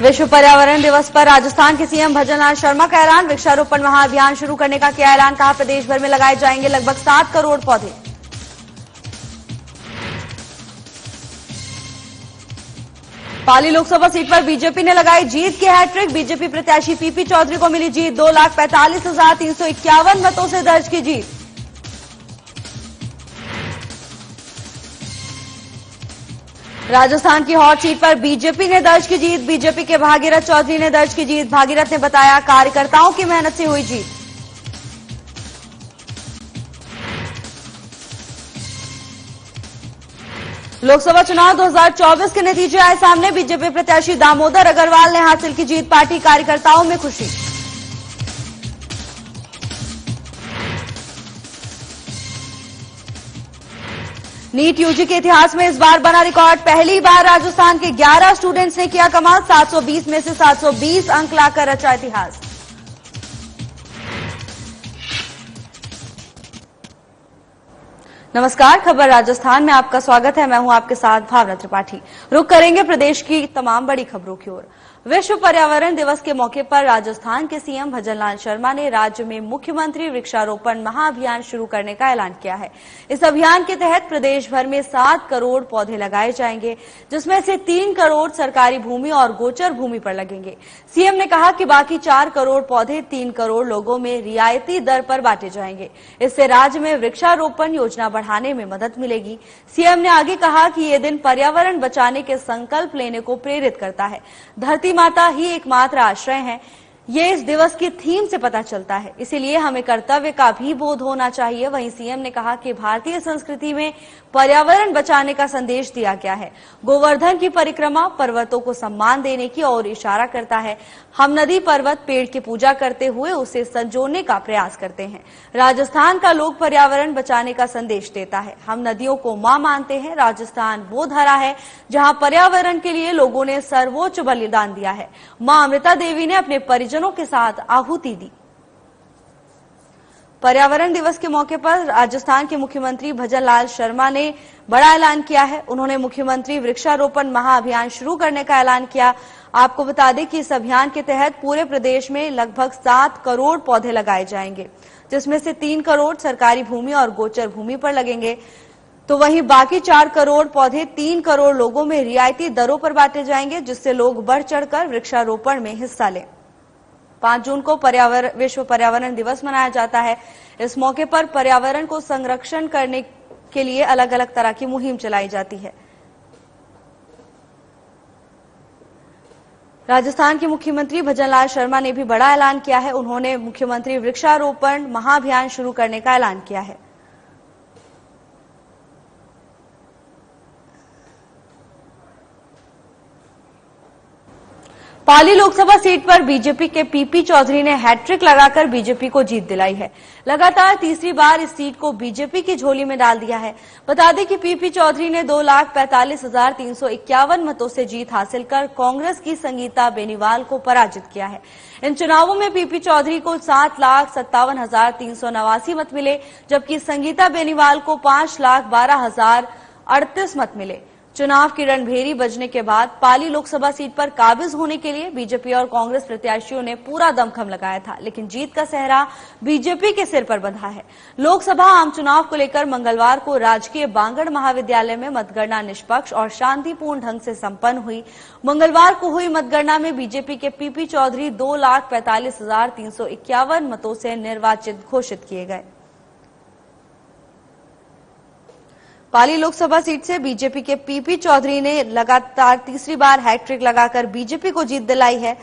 विश्व पर्यावरण दिवस पर राजस्थान के सीएम भजनलाल शर्मा का ऐलान। वृक्षारोपण महाअभियान शुरू करने का किया ऐलान। कहा, प्रदेश भर में लगाए जाएंगे लगभग 7 करोड़ पौधे। पाली लोकसभा सीट पर बीजेपी ने लगाई जीत की हैट्रिक। बीजेपी प्रत्याशी पीपी चौधरी को मिली जीत। 2,45,351 मतों से दर्ज की जीत। राजस्थान की हॉट सीट पर बीजेपी ने दर्ज की जीत। बीजेपी के भागीरथ चौधरी ने दर्ज की जीत। भागीरथ ने बताया, कार्यकर्ताओं की मेहनत से हुई जीत। लोकसभा चुनाव 2024 के नतीजे आए सामने। बीजेपी प्रत्याशी दामोदर अग्रवाल ने हासिल की जीत। पार्टी कार्यकर्ताओं में खुशी। नीट यूजी के इतिहास में इस बार बना रिकॉर्ड। पहली बार राजस्थान के 11 स्टूडेंट्स ने किया कमाल। 720 में से 720 अंक लाकर रचा इतिहास। नमस्कार, खबर राजस्थान में आपका स्वागत है। मैं हूं आपके साथ भावना त्रिपाठी। रुक करेंगे प्रदेश की तमाम बड़ी खबरों की ओर। विश्व पर्यावरण दिवस के मौके पर राजस्थान के सीएम भजनलाल शर्मा ने राज्य में मुख्यमंत्री वृक्षारोपण महाअभियान शुरू करने का ऐलान किया है। इस अभियान के तहत प्रदेश भर में 7 करोड़ पौधे लगाए जाएंगे, जिसमें से 3 करोड़ सरकारी भूमि और गोचर भूमि पर लगेंगे। सीएम ने कहा कि बाकी 4 करोड़ पौधे 3 करोड़ लोगों में रियायती दर पर बांटे जाएंगे। इससे राज्य में वृक्षारोपण योजना बढ़ाने में मदद मिलेगी। सीएम ने आगे कहा कि ये दिन पर्यावरण बचाने के संकल्प लेने को प्रेरित करता है। धरती माता ही एकमात्र आश्रय है, ये इस दिवस की थीम से पता चलता है। इसीलिए हमें कर्तव्य का भी बोध होना चाहिए। वहीं सीएम ने कहा कि भारतीय संस्कृति में पर्यावरण बचाने का संदेश दिया गया है। गोवर्धन की परिक्रमा पर्वतों को सम्मान देने की ओर इशारा करता है। हम नदी पर्वत पेड़ की पूजा करते हुए उसे संजोने का प्रयास करते हैं। राजस्थान का लोक पर्यावरण बचाने का संदेश देता है। हम नदियों को मां मानते हैं। राजस्थान वो धरा है जहां पर्यावरण के लिए लोगों ने सर्वोच्च बलिदान दिया है। मां अमृता देवी ने अपने परिजनों के साथ आहुति दी। पर्यावरण दिवस के मौके पर राजस्थान के मुख्यमंत्री भजनलाल शर्मा ने बड़ा ऐलान किया है। उन्होंने मुख्यमंत्री वृक्षारोपण महाअभियान शुरू करने का ऐलान किया। आपको बता दें कि इस अभियान के तहत पूरे प्रदेश में लगभग 7 करोड़ पौधे लगाए जाएंगे, जिसमें से 3 करोड़ सरकारी भूमि और गोचर भूमि पर लगेंगे। तो वहीं बाकी 4 करोड़ पौधे 3 करोड़ लोगों में रियायती दरों पर बांटे जाएंगे, जिससे लोग बढ़ चढ़कर वृक्षारोपण में हिस्सा लें। 5 जून को विश्व पर्यावरण दिवस मनाया जाता है। इस मौके पर पर्यावरण को संरक्षण करने के लिए अलग अलग तरह की मुहिम चलाई जाती है। राजस्थान के मुख्यमंत्री भजनलाल शर्मा ने भी बड़ा ऐलान किया है। उन्होंने मुख्यमंत्री वृक्षारोपण महाअभियान शुरू करने का ऐलान किया है। पाली लोकसभा सीट पर बीजेपी के पीपी चौधरी ने हैट्रिक लगाकर बीजेपी को जीत दिलाई है। लगातार तीसरी बार इस सीट को बीजेपी की झोली में डाल दिया है। बता दें कि पीपी चौधरी ने 2,45,351 मतों से जीत हासिल कर कांग्रेस की संगीता बेनीवाल को पराजित किया है। इन चुनावों में पीपी चौधरी को 7,57,389 मत मिले, जबकि संगीता बेनीवाल को 5,12,038 मत मिले। चुनाव की रणभेरी बजने के बाद पाली लोकसभा सीट पर काबिज होने के लिए बीजेपी और कांग्रेस प्रत्याशियों ने पूरा दमखम लगाया था, लेकिन जीत का सेहरा बीजेपी के सिर पर बंधा है। लोकसभा आम चुनाव को लेकर मंगलवार को राजकीय बांगड़ महाविद्यालय में मतगणना निष्पक्ष और शांतिपूर्ण ढंग से संपन्न हुई। मंगलवार को हुई मतगणना में बीजेपी के पीपी चौधरी 2,45,351 मतों से निर्वाचित घोषित किए गए। पाली लोकसभा सीट से बीजेपी के पीपी चौधरी ने लगातार तीसरी बार हैट्रिक लगाकर बीजेपी को जीत दिलाई है।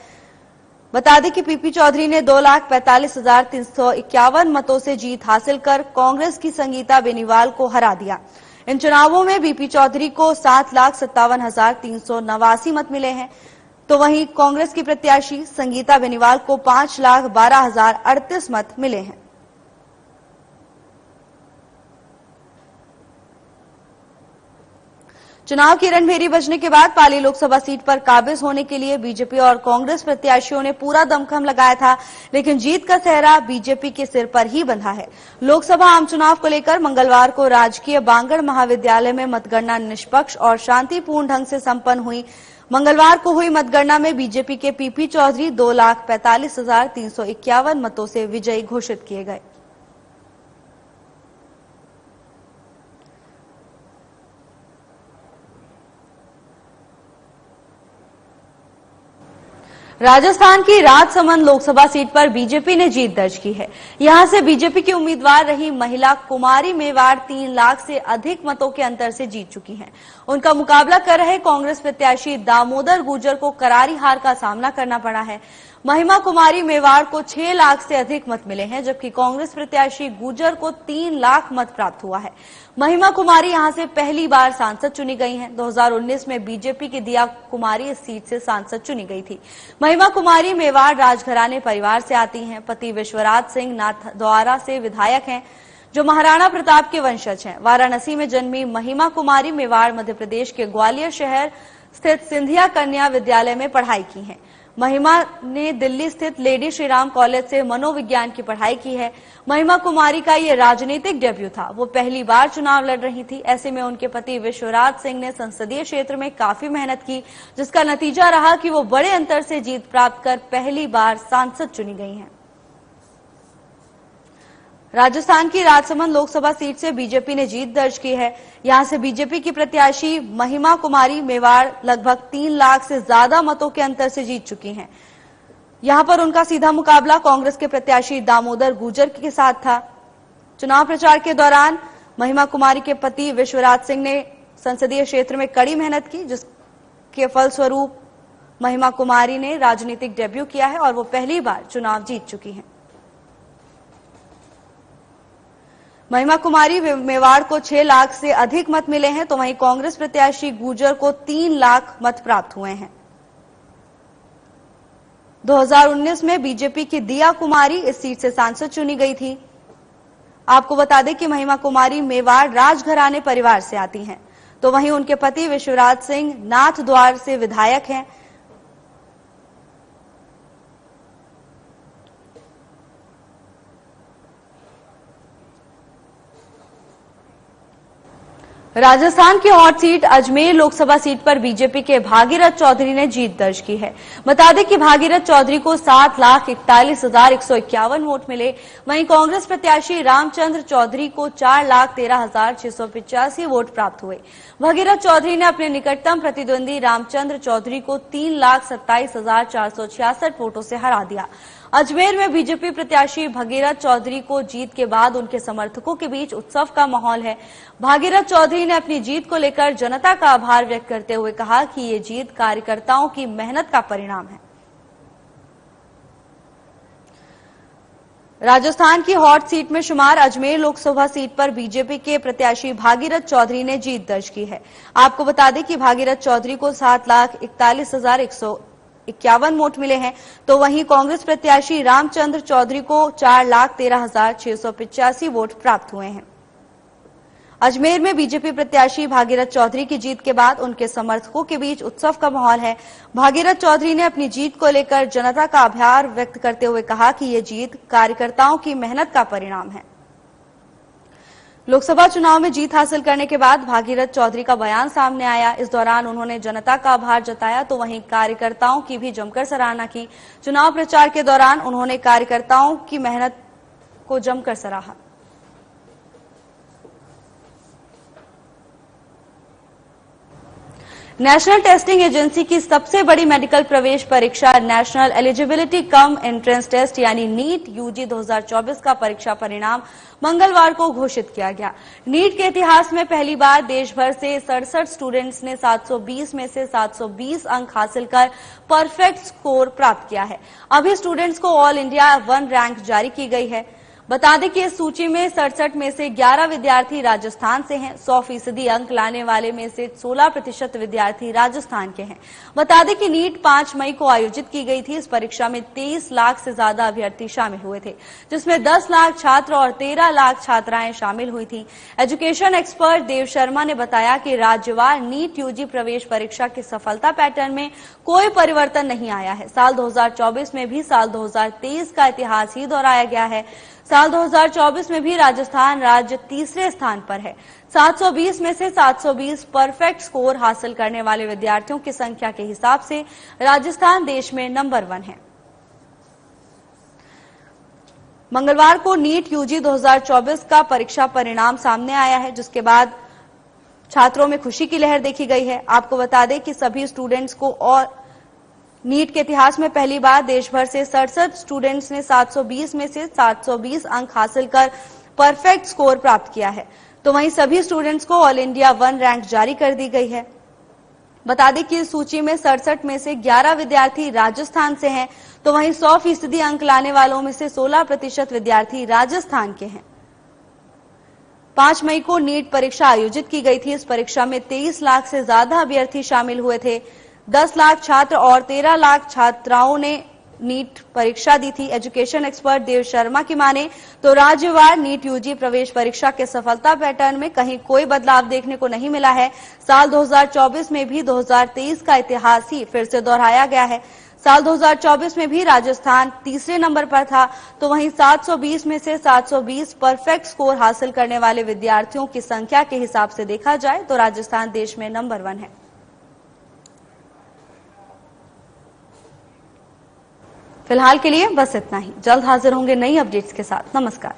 बता दें कि पीपी चौधरी ने 2,45,351 मतों से जीत हासिल कर कांग्रेस की संगीता बेनीवाल को हरा दिया। इन चुनावों में पीपी चौधरी को 7,57,389 मत मिले हैं, तो वहीं कांग्रेस की प्रत्याशी संगीता बेनीवाल को 5,12,038 मत मिले हैं। चुनाव की रणभेरी बजने के बाद पाली लोकसभा सीट पर काबिज होने के लिए बीजेपी और कांग्रेस प्रत्याशियों ने पूरा दमखम लगाया था, लेकिन जीत का सेहरा बीजेपी के सिर पर ही बंधा है। लोकसभा आम चुनाव को लेकर मंगलवार को राजकीय बांगड़ महाविद्यालय में मतगणना निष्पक्ष और शांतिपूर्ण ढंग से संपन्न हुई। मंगलवार को हुई मतगणना में बीजेपी के पीपी चौधरी 2,45,351 मतों से विजयी घोषित किए गए। राजस्थान की राजसमंद लोकसभा सीट पर बीजेपी ने जीत दर्ज की है। यहां से बीजेपी की उम्मीदवार रही महिला कुमारी मेवाड़ 3 लाख से अधिक मतों के अंतर से जीत चुकी हैं। उनका मुकाबला कर रहे कांग्रेस प्रत्याशी दामोदर गुर्जर को करारी हार का सामना करना पड़ा है। महिमा कुमारी मेवाड़ को 6 लाख से अधिक मत मिले हैं, जबकि कांग्रेस प्रत्याशी गुर्जर को 3 लाख मत प्राप्त हुआ है। महिमा कुमारी यहां से पहली बार सांसद चुनी गई हैं। 2019 में बीजेपी की दिया कुमारी इस सीट से सांसद चुनी गई थी। महिमा कुमारी मेवाड़ राजघराने परिवार से आती हैं। पति विश्वराज सिंह नाथद्वारा से विधायक हैं, जो महाराणा प्रताप के वंशज हैं। वाराणसी में जन्मी महिमा कुमारी मेवाड़ मध्य प्रदेश के ग्वालियर शहर स्थित सिंधिया कन्या विद्यालय में पढ़ाई की है। महिमा ने दिल्ली स्थित लेडी श्रीराम कॉलेज से मनोविज्ञान की पढ़ाई की है। महिमा कुमारी का ये राजनीतिक डेब्यू था। वो पहली बार चुनाव लड़ रही थी। ऐसे में उनके पति विश्वराज सिंह ने संसदीय क्षेत्र में काफी मेहनत की, जिसका नतीजा रहा कि वो बड़े अंतर से जीत प्राप्त कर पहली बार सांसद चुनी गई हैं। राजस्थान की राजसमंद लोकसभा सीट से बीजेपी ने जीत दर्ज की है। यहां से बीजेपी की प्रत्याशी महिमा कुमारी मेवाड़ लगभग 3 लाख से ज्यादा मतों के अंतर से जीत चुकी हैं। यहां पर उनका सीधा मुकाबला कांग्रेस के प्रत्याशी दामोदर गुर्जर के साथ था। चुनाव प्रचार के दौरान महिमा कुमारी के पति विश्वराज सिंह ने संसदीय क्षेत्र में कड़ी मेहनत की, जिसके फलस्वरूप महिमा कुमारी ने राजनीतिक डेब्यू किया है और वो पहली बार चुनाव जीत चुकी हैं। महिमा कुमारी मेवाड़ को 6 लाख से अधिक मत मिले हैं, तो वहीं कांग्रेस प्रत्याशी गुर्जर को 3 लाख मत प्राप्त हुए हैं। 2019 में बीजेपी की दिया कुमारी इस सीट से सांसद चुनी गई थी। आपको बता दें कि महिमा कुमारी मेवाड़ राजघराने परिवार से आती हैं, तो वहीं उनके पति विश्वराज सिंह नाथद्वार से विधायक हैं। राजस्थान की hot seat Ajmer Lok Sabha seat पर बीजेपी के भागीरथ चौधरी ने जीत दर्ज की है। बता दें कि भागीरथ चौधरी को 7,41,151 वोट मिले। वहीं कांग्रेस प्रत्याशी रामचंद्र चौधरी को 4,13,685 वोट प्राप्त हुए। भागीरथ चौधरी ने अपने निकटतम प्रतिद्वंदी रामचंद्र चौधरी को 3,27,466 वोटों से हरा दिया। अजमेर में बीजेपी प्रत्याशी भागीरथ चौधरी को जीत के बाद उनके समर्थकों के बीच उत्सव का माहौल है। भागीरथ चौधरी ने अपनी जीत को लेकर जनता का आभार व्यक्त करते हुए कहा कि ये जीत कार्यकर्ताओं की मेहनत का परिणाम है। राजस्थान की हॉट सीट में शुमार अजमेर लोकसभा सीट पर बीजेपी के प्रत्याशी भागीरथ चौधरी ने जीत दर्ज की है। आपको बता दें कि भागीरथ चौधरी को 7,41,151 वोट मिले हैं, तो वहीं कांग्रेस प्रत्याशी रामचंद्र चौधरी को 4,13,685 वोट प्राप्त हुए हैं। अजमेर में बीजेपी प्रत्याशी भागीरथ चौधरी की जीत के बाद उनके समर्थकों के बीच उत्सव का माहौल है। भागीरथ चौधरी ने अपनी जीत को लेकर जनता का आभार व्यक्त करते हुए कहा कि ये जीत कार्यकर्ताओं की मेहनत का परिणाम है। लोकसभा चुनाव में जीत हासिल करने के बाद भागीरथ चौधरी का बयान सामने आया। इस दौरान उन्होंने जनता का आभार जताया, तो वहीं कार्यकर्ताओं की भी जमकर सराहना की। चुनाव प्रचार के दौरान उन्होंने कार्यकर्ताओं की मेहनत को जमकर सराहा। नेशनल टेस्टिंग एजेंसी की सबसे बड़ी मेडिकल प्रवेश परीक्षा national eligibility cum entrance test यानी नीट यूजी 2024 का परीक्षा परिणाम मंगलवार को घोषित किया गया। नीट के इतिहास में पहली बार देश भर से 67 स्टूडेंट्स ने 720 में से 720 अंक हासिल कर परफेक्ट स्कोर प्राप्त किया है। अभी स्टूडेंट्स को ऑल इंडिया 1 रैंक जारी की गई है। बता दें कि इस सूची में 67 में से 11 विद्यार्थी राजस्थान से हैं। 100% अंक लाने वाले में से 16% विद्यार्थी राजस्थान के हैं। बता दें कि नीट 5 मई को आयोजित की गई थी। इस परीक्षा में 23 लाख से ज्यादा अभ्यर्थी शामिल हुए थे, जिसमें 10 लाख छात्र और 13 लाख छात्राएं शामिल हुई थी। एजुकेशन एक्सपर्ट देव शर्मा ने बताया कि राज्यवार नीट यूजी प्रवेश परीक्षा की सफलता पैटर्न में कोई परिवर्तन नहीं आया है। साल 2024 में भी साल 2023 का इतिहास ही दोहराया गया है। साल 2024 में भी राजस्थान राज्य तीसरे स्थान पर है। 720 में से 720 परफेक्ट स्कोर हासिल करने वाले विद्यार्थियों की संख्या के हिसाब से राजस्थान देश में नंबर 1 है। मंगलवार को नीट यूजी 2024 का परीक्षा परिणाम सामने आया है, जिसके बाद छात्रों में खुशी की लहर देखी गई है। आपको बता दें कि सभी स्टूडेंट्स को और नीट के इतिहास में पहली बार देश भर से 67 स्टूडेंट्स ने 720 में से 720 अंक हासिल कर परफेक्ट स्कोर प्राप्त किया है। तो वहीं सभी स्टूडेंट्स को ऑल इंडिया 1 रैंक जारी कर दी गई है। बता दें कि इस सूची में 67 में से 11 विद्यार्थी राजस्थान से हैं, तो वहीं 100% अंक लाने वालों में से 16% विद्यार्थी राजस्थान के हैं। 5 मई को नीट परीक्षा आयोजित की गई थी। इस परीक्षा में 23 लाख से ज्यादा अभ्यर्थी शामिल हुए थे। 10 लाख छात्र और 13 लाख छात्राओं ने नीट परीक्षा दी थी। एजुकेशन एक्सपर्ट देव शर्मा की माने तो राज्यवार नीट यूजी प्रवेश परीक्षा के सफलता पैटर्न में कहीं कोई बदलाव देखने को नहीं मिला है। साल 2024 में भी 2023 का इतिहास ही फिर से दोहराया गया है। साल 2024 में भी राजस्थान तीसरे नंबर पर था, तो वहीं 720 में से 720 परफेक्ट स्कोर हासिल करने वाले विद्यार्थियों की संख्या के हिसाब से देखा जाए तो राजस्थान देश में नंबर 1 है। फिलहाल के लिए बस इतना ही। जल्द हाजिर होंगे नई अपडेट्स के साथ। नमस्कार।